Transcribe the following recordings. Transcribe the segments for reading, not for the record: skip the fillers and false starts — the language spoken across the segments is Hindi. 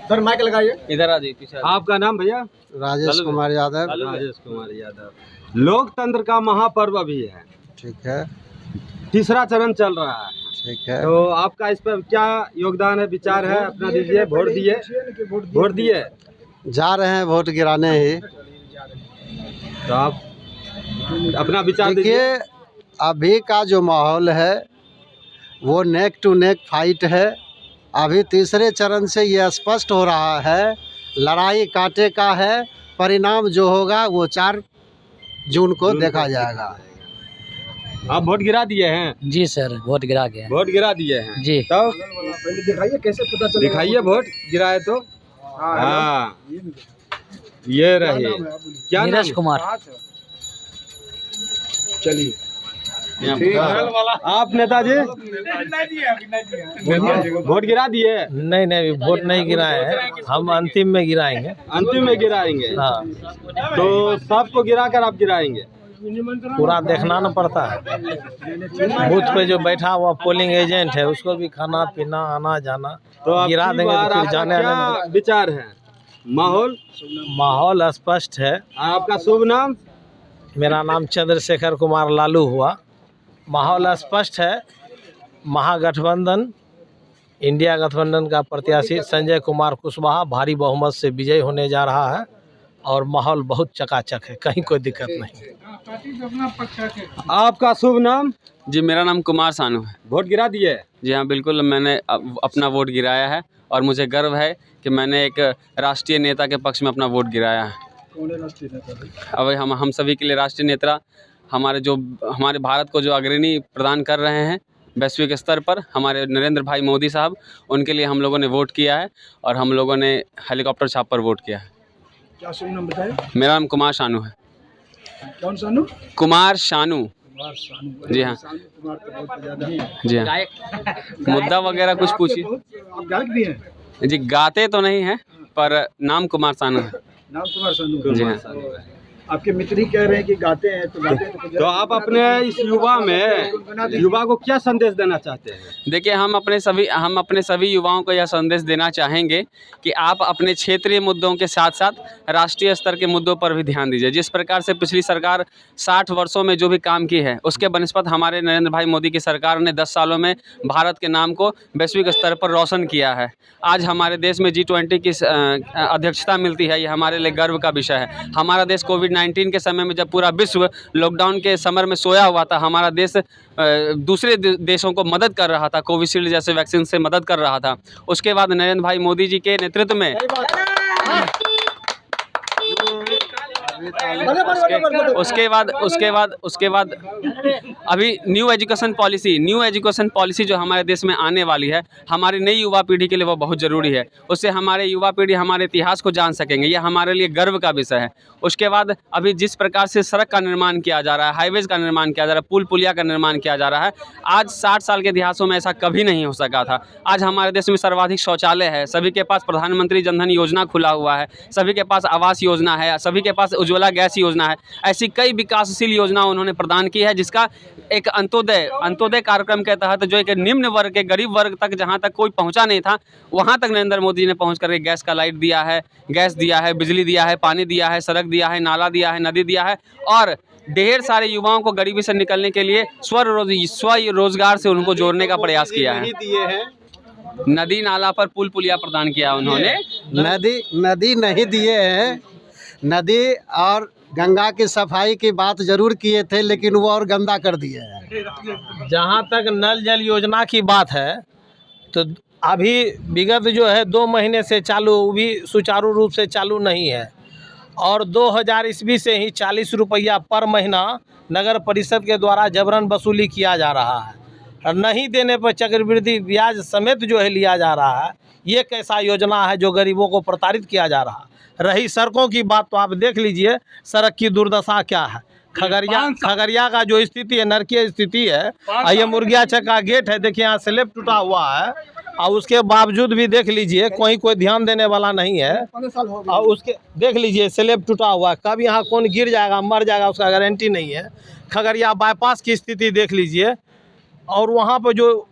सर माइक लगाइए। इधर आ जाइए पीछे। आपका नाम भैया? राजेश कुमार यादव। राजेश कुमार यादव। लोकतंत्र का महापर्व भी है, ठीक है, तीसरा चरण चल रहा है, ठीक है। तो आपका इस पर क्या योगदान है, विचार है? अपना दीजिए। वोट दिए? वोट दिए? जा रहे हैं वोट गिराने ही। तो आप अपना विचार दीजिए। देखिए, अभी का जो माहौल है वो नेक टू नेक फाइट है। अभी तीसरे चरण से ये स्पष्ट हो रहा है, लड़ाई कांटे का है। परिणाम जो होगा वो 4 जून को देखा जाएगा। आप वोट गिरा दिए हैं? जी सर, वोट गिरा गया। वोट गिरा दिए हैं जी। तो दिखाइए, कैसे पता चलेगा? दिखाइए वोट गिराए तो। हाँ, ये रहे। क्या नाम? नीरज कुमार। चलिए, आप नेताजी वोट गिरा दिए? नहीं नहीं, वोट नहीं गिराए हैं, हम अंतिम में गिराएंगे। अंतिम में गिराएंगे? हाँ, तो सबको गिरा कर आप गिराएंगे? पूरा देखना न पड़ता है। बूथ पे जो बैठा हुआ पोलिंग एजेंट है उसको भी खाना पीना आना जाना, तो गिरा देंगे तो फिर जाने आने क्या में। विचार है? माहौल स्पष्ट है। आपका शुभ नाम? मेरा नाम चंद्रशेखर कुमार लालू हुआ। माहौल स्पष्ट है। महागठबंधन, इंडिया गठबंधन का प्रत्याशी संजय कुमार कुशवाहा भारी बहुमत से विजयी होने जा रहा है और माहौल बहुत चकाचक है, कहीं कोई दिक्कत नहीं। आपका शुभ नाम? जी, मेरा नाम कुमार सानू है। वोट गिरा दिए? जी हाँ, बिल्कुल, मैंने अपना वोट गिराया है और मुझे गर्व है कि मैंने एक राष्ट्रीय नेता के पक्ष में अपना वोट गिराया है। कौन है राष्ट्रीय नेता? अब हम सभी के लिए राष्ट्रीय नेता हमारे भारत को जो अग्रणी प्रदान कर रहे हैं वैश्विक स्तर पर, हमारे नरेंद्र भाई मोदी साहब, उनके लिए हम लोगों ने वोट किया है और हम लोगों ने हेलीकॉप्टर छाप पर वोट किया है। क्या शुभ नाम बताए? मेरा नाम कुमार शानू है। कौन सानू? कुमार शानू। जी हाँ, जी हाँ। मुद्दा वगैरह कुछ पूछिए। आप गायक भी हैं? जी, गाते तो नहीं हैं पर नाम कुमार सानू है। नाम कुमार सानू? जी हाँ। आपके मित्र ही कह रहे हैं कि गाते हैं, तो आप अपने इस युवा को क्या संदेश देना चाहते हैं? देखिए, हम अपने सभी युवाओं को यह संदेश देना चाहेंगे कि आप अपने क्षेत्रीय मुद्दों के साथ साथ राष्ट्रीय स्तर के मुद्दों पर भी ध्यान दीजिए। जिस प्रकार से पिछली सरकार 60 वर्षों में जो भी काम की है उसके बनिस्पत हमारे नरेंद्र भाई मोदी की सरकार ने 10 सालों में भारत के नाम को वैश्विक स्तर पर रोशन किया है। आज हमारे देश में G20 की अध्यक्षता मिलती है, ये हमारे लिए गर्व का विषय है। हमारा देश कोविड-19 के समय में जब पूरा विश्व लॉकडाउन के समर में सोया हुआ था, हमारा देश दूसरे देशों को मदद कर रहा था, कोविशील्ड जैसे वैक्सीन से मदद कर रहा था। उसके बाद नरेंद्र भाई मोदी जी के नेतृत्व में उसके बाद अभी न्यू एजुकेशन पॉलिसी जो हमारे देश में आने वाली है, हमारी नई युवा पीढ़ी के लिए वो बहुत ज़रूरी है। उससे हमारे युवा पीढ़ी हमारे इतिहास को जान सकेंगे, यह हमारे लिए गर्व का विषय है। उसके बाद अभी जिस प्रकार से सड़क का निर्माण किया जा रहा है, हाईवेज़ का निर्माण किया जा रहा है, पुल पुलिया का निर्माण किया जा रहा है, आज 60 साल के इतिहासों में ऐसा कभी नहीं हो सका था। आज हमारे देश में सर्वाधिक शौचालय है, सभी के पास प्रधानमंत्री जनधन योजना खुला हुआ है, सभी के पास आवास योजना है, सभी के पास उज्ज्वला गैस योजना है। ऐसी कई विकासशील योजना उन्होंने प्रदान की है, जिसका एक अंत्योदय कार्यक्रम के तहत जो एक निम्न वर्ग के गरीब वर्ग तक जहां तक कोई पहुंचा नहीं था, वहां तक नरेंद्र मोदी जी ने पहुंच करके गैस का लाइट दिया है, गैस दिया है, बिजली दिया है, पानी दिया है, सड़क दिया है, नाला दिया है, नदी दिया है और ढेर सारे युवाओं को गरीबी से निकलने के लिए स्वरोजगार से उनको जोड़ने का प्रयास किया है। नदी नाला पर पुल पुलिया प्रदान किया उन्होंने। नदी नहीं दिए हैं। नदी और गंगा की सफाई की बात जरूर किए थे, लेकिन वो और गंदा कर दिए हैं। जहाँ तक नल जल योजना की बात है तो अभी विगत जो है 2 महीने से चालू, वो भी सुचारू रूप से चालू नहीं है और 2000 ईस्वी से ही 40 रुपया पर महीना नगर परिषद के द्वारा जबरन वसूली किया जा रहा है और नहीं देने पर चक्रवृद्धि ब्याज समेत जो है लिया जा रहा है। ये कैसा योजना है जो गरीबों को प्रताड़ित किया जा रहा है। रही सड़कों की बात तो आप देख लीजिए, सड़क की दुर्दशा क्या है। खगड़िया का जो स्थिति है, नरकीय स्थिति है। ये मुर्गिया चक्का गेट है, देखिए यहाँ स्लैब टूटा हुआ है और उसके बावजूद भी देख लीजिए कोई ध्यान देने वाला नहीं है। और उसके देख लीजिए स्लैब टूटा हुआ है, कब यहाँ कौन गिर जाएगा मर जाएगा उसका गारंटी नहीं है। खगड़िया बाईपास की स्थिति देख लीजिए और वहाँ पर जो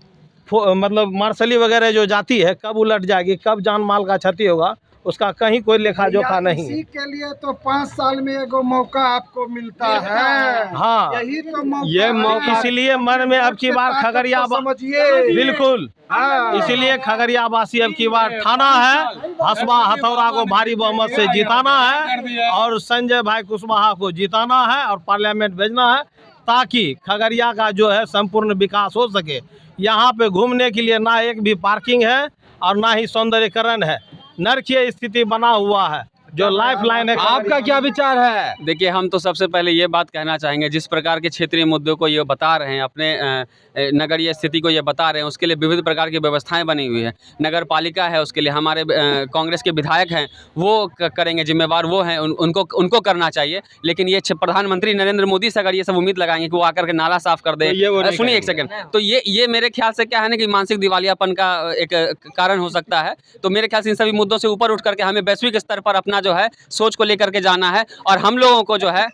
मतलब मार्शली वगैरह जो जाती है कब उलट जाएगी, कब जान माल का क्षति होगा, उसका कहीं कोई लेखा जोखा नहीं है। इसी के लिए तो 5 साल में एगो मौका आपको मिलता है। हाँ, यही तो मौका, ये मौका इसीलिए मन में अब की बार खगड़िया समझिए, बिल्कुल, हाँ। इसीलिए खगड़िया वासी अब की बार ठाना है, हसबा हथौड़ा को भारी बहुमत से जिताना है और संजय भाई कुशवाहा को जिताना है और पार्लियामेंट भेजना है, ताकि खगड़िया का जो है संपूर्ण विकास हो सके। यहाँ पे घूमने के लिए ना एक भी पार्किंग है और ना ही सौंदर्यीकरण है, नरकीय स्थिति बना हुआ है जो लाइफ लाइन है। आपका क्या विचार है? देखिए, हम तो सबसे पहले ये बात कहना चाहेंगे, जिस प्रकार के क्षेत्रीय मुद्दों को ये बता रहे हैं, अपने नगरीय स्थिति को ये बता रहे हैं, उसके लिए विविध प्रकार की व्यवस्थाएं बनी हुई है। नगर पालिका है, उसके लिए हमारे कांग्रेस के विधायक हैं, वो करेंगे, जिम्मेवार वो हैं, उनको करना चाहिए। लेकिन ये प्रधानमंत्री नरेंद्र मोदी से अगर ये सब उम्मीद लगाएंगे कि वो आकर के नाला साफ कर दे, सुनिए एक सेकंड, तो ये मेरे ख्याल से क्या है ना कि मानसिक दिवालियापन का एक कारण हो सकता है। तो मेरे ख्याल से इन सभी मुद्दों से ऊपर उठ करके हमें वैश्विक स्तर पर अपना जो है सोच को लेकर के जाना है, और हम लोगों को जो है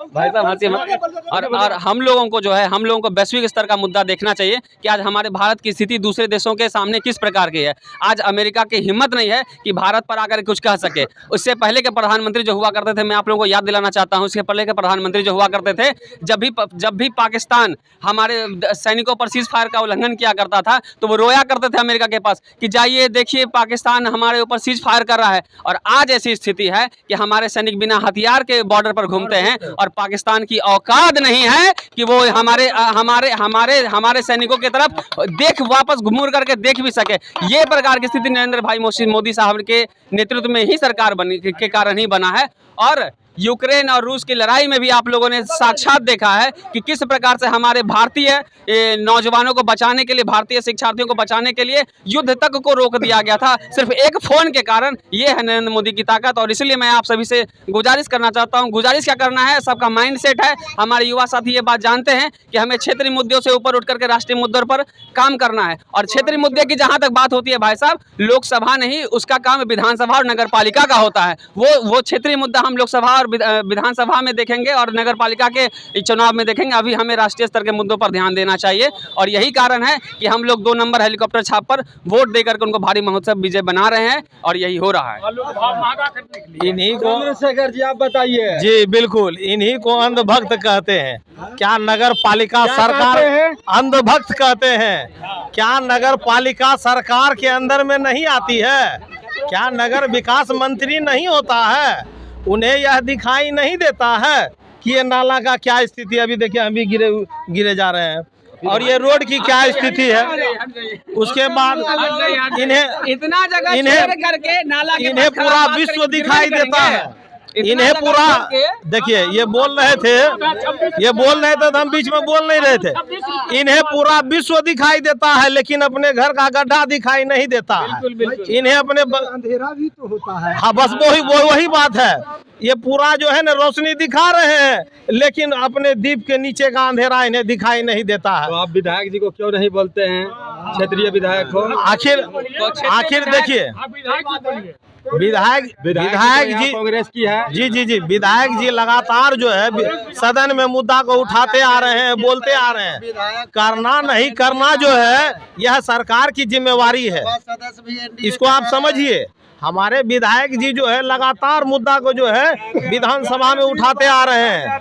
भाई साहब हंसी मत, और हम लोगों को जो है, हम लोगों को वैश्विक स्तर का मुद्दा देखना चाहिए कि आज हमारे भारत की स्थिति दूसरे देशों के सामने किस प्रकार की है। आज अमेरिका की हिम्मत नहीं है कि भारत पर आकर कुछ कह सके। उससे पहले के प्रधानमंत्री जो हुआ करते थे, मैं आप लोगों को याद दिलाना चाहता हूं, उसके पहले के प्रधानमंत्री जो हुआ करते थे, जब भी पाकिस्तान हमारे सैनिकों पर सीज फायर का उल्लंघन किया करता था, तो वो रोया करते थे अमेरिका के पास कि जाइए देखिए पाकिस्तान हमारे ऊपर सीज फायर कर रहा है। और आज ऐसी स्थिति है कि हमारे सैनिक बिना हथियार के बॉर्डर पर घूमते हैं, और पाकिस्तान की औकात नहीं है कि वो हमारे सैनिकों की तरफ वापस घूम करके देख भी सके। ये प्रकार की स्थिति नरेंद्र भाई मोदी साहब के नेतृत्व में ही सरकार के कारण ही बना है। और यूक्रेन और रूस की लड़ाई में भी आप लोगों ने साक्षात देखा है कि किस प्रकार से हमारे भारतीय नौजवानों को बचाने के लिए, भारतीय शिक्षार्थियों को बचाने के लिए युद्ध तक को रोक दिया गया था, सिर्फ एक फोन के कारण। ये है नरेंद्र मोदी की ताकत। और इसलिए मैं आप सभी से गुजारिश करना चाहता हूँ, गुजारिश क्या करना है, सबका माइंड सेट है। हमारे युवा साथी ये बात जानते हैं कि हमें क्षेत्रीय मुद्दों से ऊपर उठ करके राष्ट्रीय मुद्दों पर काम करना है। और क्षेत्रीय मुद्दे की जहाँ तक बात होती है भाई साहब, लोकसभा नहीं, उसका काम विधानसभा और नगर पालिका का होता है। वो क्षेत्रीय मुद्दा हम लोकसभा और विधानसभा में देखेंगे और नगर पालिका के चुनाव में देखेंगे। अभी हमें राष्ट्रीय स्तर के मुद्दों पर ध्यान देना चाहिए, और यही कारण है कि हम लोग 2 नंबर हेलीकॉप्टर छाप पर वोट देकर के उनको भारी महोत्सव विजय बना रहे हैं, और यही हो रहा है। इन्हीं को, चंद्रशेखर जी आप बताइए। जी बिल्कुल, इन्हीं को अंधभक्त कहते हैं। क्या नगर पालिका सरकार अंधभक्त कहते हैं? क्या नगर पालिका सरकार के अंदर में नहीं आती है? क्या नगर विकास मंत्री नहीं होता है? उन्हें यह दिखाई नहीं देता है कि ये नाला का क्या स्थिति है? अभी देखिए, हम भी गिरे जा रहे हैं, और ये रोड की क्या स्थिति है। उसके बाद इन्हें पूरा विश्व दिखाई देता है। इन्हें पूरा, देखिए, ये बोल रहे थे तो हम बीच में बोल नहीं रहे थे। इन्हें पूरा विश्व दिखाई देता है, लेकिन अपने घर का गड्ढा दिखाई नहीं देता है। इन्हें अपने अंधेरा भी तो होता है। हाँ, बस वही बात है। ये पूरा जो है ना रोशनी दिखा रहे हैं, लेकिन अपने दीप के नीचे का अंधेरा इन्हें दिखाई नहीं देता है। तो आप विधायक जी को क्यों नहीं बोलते हैं, क्षेत्रीय विधायक हो? आखिर देखिए, विधायक जी कांग्रेस की है। जी विधायक जी लगातार जो है सदन में मुद्दा को उठाते आ रहे हैं, बोलते आ रहे हैं। करना नहीं करना जो है, यह सरकार की जिम्मेवारी है, इसको आप समझिए। हमारे विधायक जी जो है लगातार मुद्दा को जो है विधानसभा में उठाते आ रहे हैं।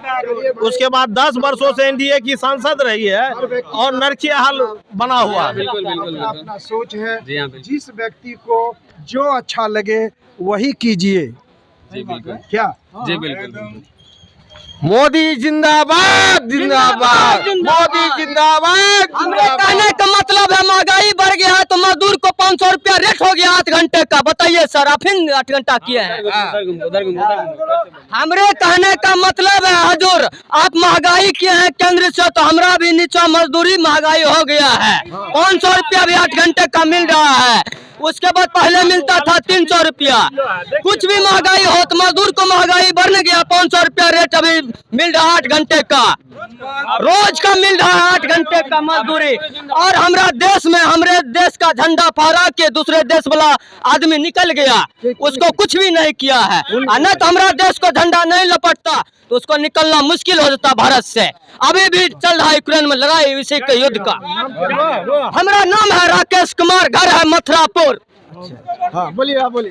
उसके बाद 10 वर्षों से एनडीए की सांसद रही है, और नरकीय हाल बना हुआ है। अपना सोच है, जिस व्यक्ति को जो अच्छा लगे वही कीजिए। जी बिल्कुल, क्या? जी बिल्कुल। मोदी जिंदाबाद, जिंदाबाद, मोदी जिंदाबाद। हमरे कहने का मतलब है, महंगाई बढ़ गया है तो मजदूर को 500 रुपया रेट हो गया 8 घंटे का। बताइए सर, आप 8 घंटा किए हैं। हमरे कहने का मतलब है हजूर, आप महंगाई किए हैं केंद्र से, तो हमरा भी नीचा मजदूरी महंगाई हो गया है। 500 रुपया भी 8 घंटे का मिल रहा है। उसके बाद पहले मिलता था 300 रुपया। कुछ भी महंगाई हो तो मजदूर को महंगाई बढ़ गया। 500 रुपया रेट अभी मिल रहा 8 घंटे का, रोज का मिल रहा है 8 घंटे का मजदूरी। और हमारा देश में, हमरे देश का झंडा फहरा के दूसरे देश वाला आदमी निकल गया, उसको कुछ भी नहीं किया है। न तो हमारा देश को झंडा नहीं लपटता, तो उसको निकलना मुश्किल हो जाता भारत से। अभी भी चल रहा है यूक्रेन में लड़ाई इसी के युद्ध का। हमारा नाम है राकेश कुमार, घर है मथुरापुर। हाँ बोलिए, आप बोलिए।